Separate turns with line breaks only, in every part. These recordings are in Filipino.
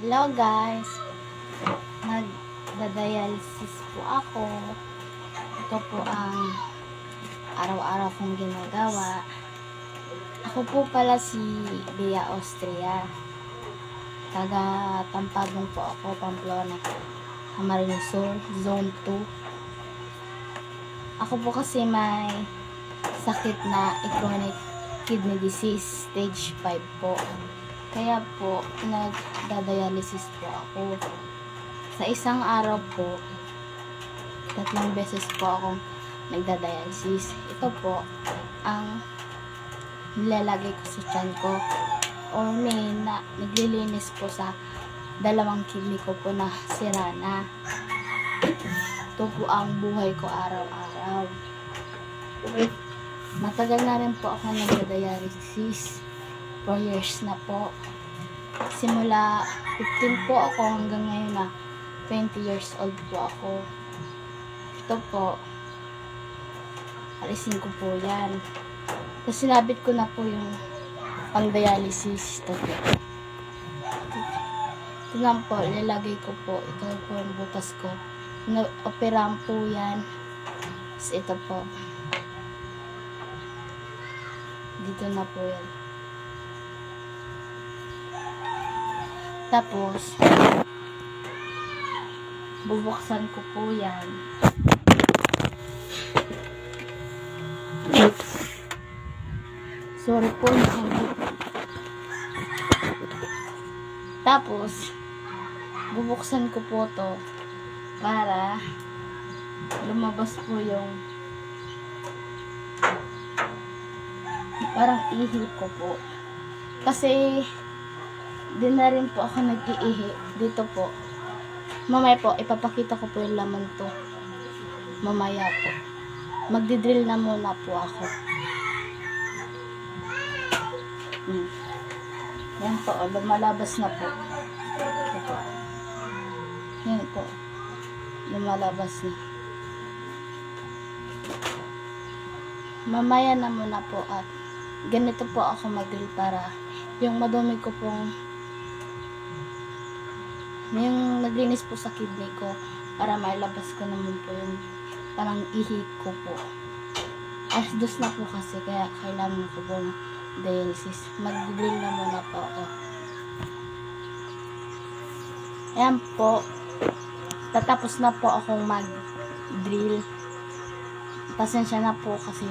Hello guys, nagda-dialysis po ako. Ito po ang araw-araw kong ginagawa. Ako po pala si Bea Austria. Taga Tampagong po ako, Pamplona, Camarines Sur, Zone 2. Ako po kasi may sakit na chronic kidney disease, stage 5 po. Kaya po, nagda-dialysis po ako. Sa isang araw po, 3 beses po akong nagda-dialysis. Ito po, ang nilalagay ko sa tiyan ko. O naglilinis po sa 2 kidney ko po na sira na. Ito po ang buhay ko araw-araw. Matagal na rin po ako nagda-dialysis. 4 years na po. Simula 15 po ako hanggang ngayon na 20 years old po ako. Ito po, alisin ko po yan. Tapos sinabit ko na po yung pang-dialysis. Ito po. Ito lang po, ilalagay ko po. Ito po yung butas ko. Operahan po yan. Tapos ito po. Dito na po yan. Tapos, bubuksan ko po yan. Sorry po. Tapos, bubuksan ko po to para lumabas po yung parang ihi ko po. Kasi, di na rin po ako nag-iihi dito po. Mamaya po, ipapakita ko po yung laman to. Mamaya po. Magdidrill na muna po ako. Yan po, lumalabas na po. Ito. Yan po. Lumalabas na. Mamaya na muna po at ganito po ako mag-drill para yung madumi ko pong yung naglinis po sa kidney ko para mailabas ko naman po yung parang ihi ko po. Asdos na po kasi kaya kailangan ko po ng dialysis. Mag-drill na muna po ako. Ayan po. Tatapos na po akong mag-drill. Pasensya na po kasi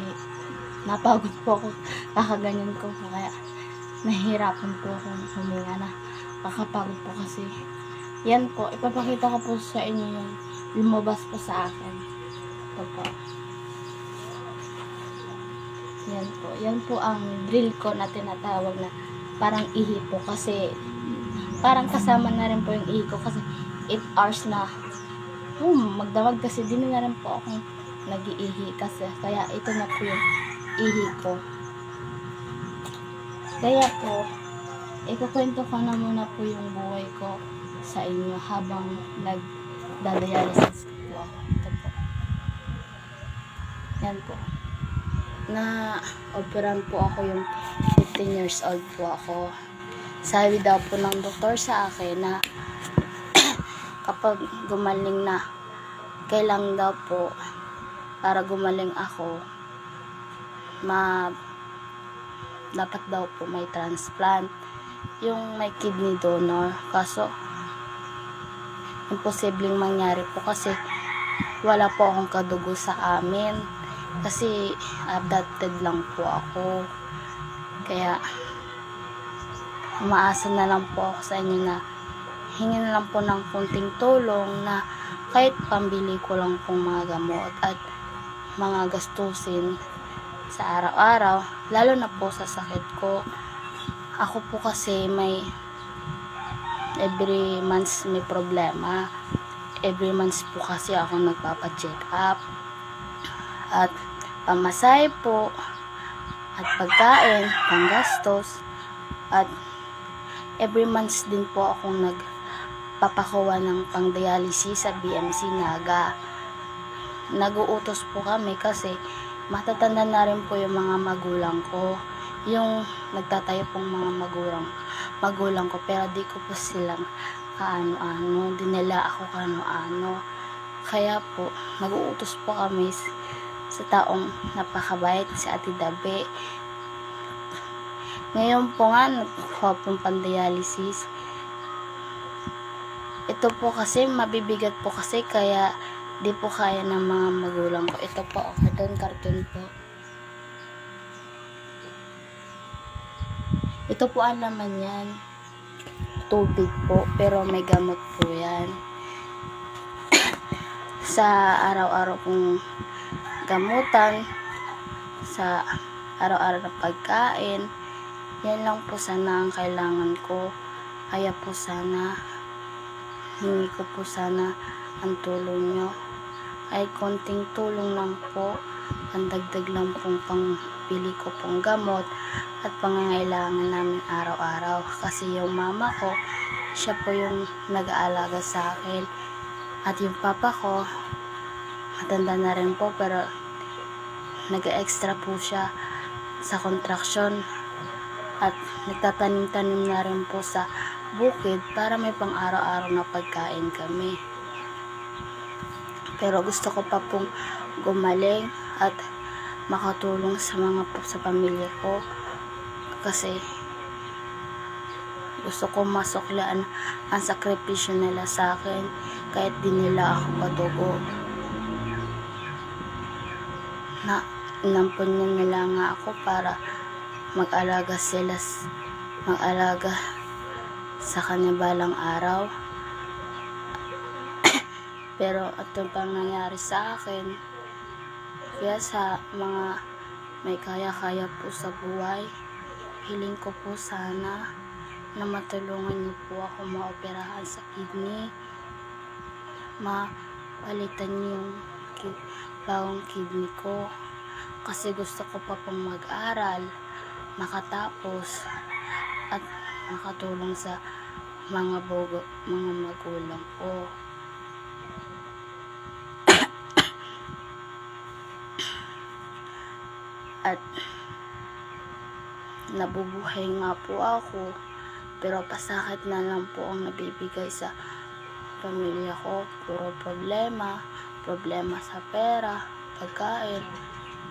napagod po ako. Kakaganyan ko po kaya nahihirapan po akong huminga na. Kakapagod po kasi. Yan po, ipapakita ko po sa inyo yung lumabas po sa akin. Ito po. Yan po. Yan po ang drill ko na tinatawag na parang ihi po kasi parang kasama na rin po yung ihi ko kasi 8 hours na magdamag kasi din na rin po akong nag-iihi kasi kaya ito na po yung ihi ko. Kaya po, ikukwento ko na muna po yung buhay ko sa inyo habang nagda-dialysis po ako. Ito po. Yan po. Na-operan po ako yung 15 years old po ako. Sabi daw po ng doktor sa akin na kapag gumaling na, kailang daw po para gumaling ako, dapat daw po may transplant, yung may kidney donor. Kaso imposibleng mangyari po kasi wala po akong kadugo sa amin kasi adopted lang po ako. Kaya umaasa na lang po ako sa inyo na hingi na lang po ng konting tulong na kahit pambili ko lang pong mga gamot at mga gastusin sa araw-araw, lalo na po sa sakit ko. Ako po kasi may every month may problema. Every month po kasi ako nagpapa-check up. At pamasahe po. At pagkain, panggastos. At every month din po akong nagpapakuha ng pang-dialysis sa BMC Naga. Nag-uutos po kami kasi matatanda na rin po yung mga magulang ko. yung nagtatayo pong mga magulang ko, pero di ko po silang kaano-ano, dinala ako kaano-ano. Kaya po, nag-uutos po kami sa taong napakabait, si Ate Dabe. Ngayon po nga, nagkuha pong pandialysis. Ito po kasi, mabibigat po kasi, kaya di po kaya ng mga magulang ko. Ito po, carton po. Ito po ang laman yan. Tubig po, pero may gamot po yan. Sa araw-araw kong gamutan, sa araw-araw na pagkain, yan lang po sana ang kailangan ko. Kaya po sana, hingi ko po sana ang tulong nyo. Ay konting tulong lang po, pandagdag lang pong pangbili ko pong gamot at pangangailangan namin araw-araw. Kasi yung mama ko, siya po yung nag-aalaga sa akin. At yung papa ko, matanda na rin po, pero nag-extra po siya sa construction. At nagtatanim-tanim na rin po sa bukid para may pang araw-araw na pagkain kami. Pero gusto ko pa pong gumaling at makatulong sa pamilya ko, kasi gusto ko masuklaan ang sakripisyo nila sa akin kahit di nila ako padugo. Na inampon nila nga ako para mag-alaga sa kanibalang araw. Pero ito pang nangyari sa akin. Kaya sa mga may kaya-kaya po sa buhay, hiling ko po sana na matulungan niyo po ako maoperahan sa kidney. Mapalitan niyo yung bawang kidney ko. Kasi gusto ko pa pong mag-aral, makatapos, at makatulong sa mga magulang ko. At nabubuhay nga po ako, pero pasakit na lang po ang nabibigay sa pamilya ko. Puro problema sa pera, pagkain,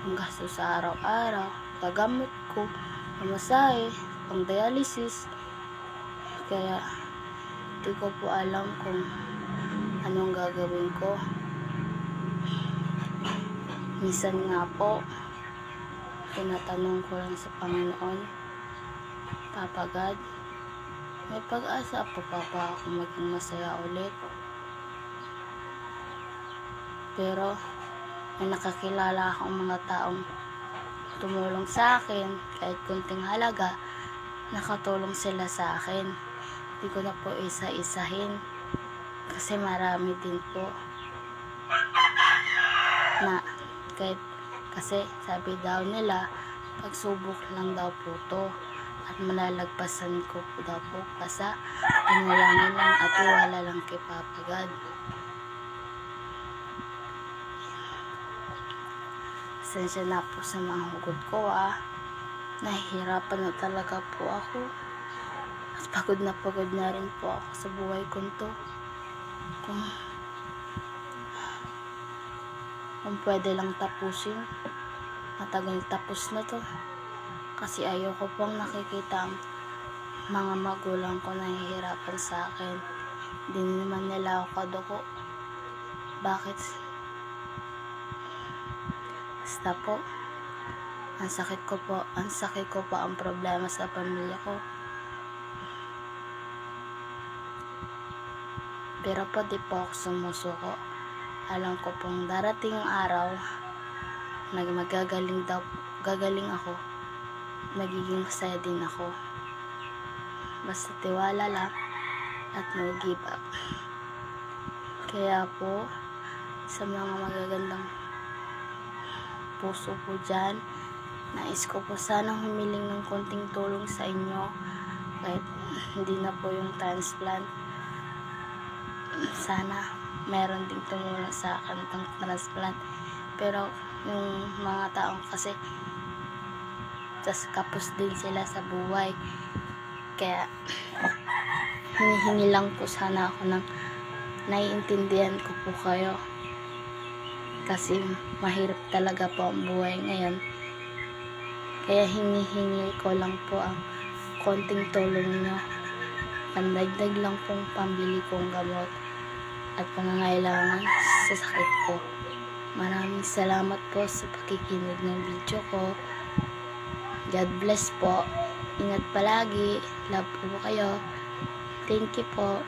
ang gasto sa araw-araw, gagamot ko, pamasahe, pang dialysis. Kaya di ko po alam kung anong gagawin ko. Minsan nga po, tinatanong ko lang sa Panginoon, Papa God, may pag-asa po pa ako maging masaya ulit. Pero may nakakilala akong mga taong tumulong sa akin, kahit kunting halaga, nakatulong sila sa akin. Hindi ko na po isa-isahin, kasi marami din po na kasi sabi daw nila, pagsubok lang daw po to, at malalagpasan ko po daw po, basta panalangin lang at iwala lang kay Papa God. Pasensya na po sa mga hugot ko nahihirapan na talaga po ako, at pagod na rin po ako sa buhay ko to. Kung pwede lang tapusin, matagal tapos na to. Kasi ayoko pong nakikita ang mga magulang ko nahihirapan sa akin. Hindi naman nila ako kadugo. Bakit? Basta po, ang sakit ko po ang problema sa pamilya ko. Pero po di po ako sumusuko. Alam ko pong darating ang araw na gagaling ako, magiging masaya din ako. Basta tiwala lang at no give up. Kaya po, sa mga magagandang puso po dyan, nais ko po sanang humiling ng konting tulong sa inyo, kahit hindi na po yung transplant. Sana meron ding tumulong sa akin ng transplant. Pero yung mga taong kasi tas kapos din sila sa buhay. Kaya hinihingi lang po sana ako ng naiintindihan ko po kayo, kasi mahirap talaga po ang buhay ngayon. Kaya hinihingi ko lang po ang konting tulong nyo, pandagdag lang pong pambili kong gamot at pangangailangan sa sakit ko. Maraming salamat po sa pakikinig ng video ko. God bless po. Ingat palagi. Love po kayo. Thank you po.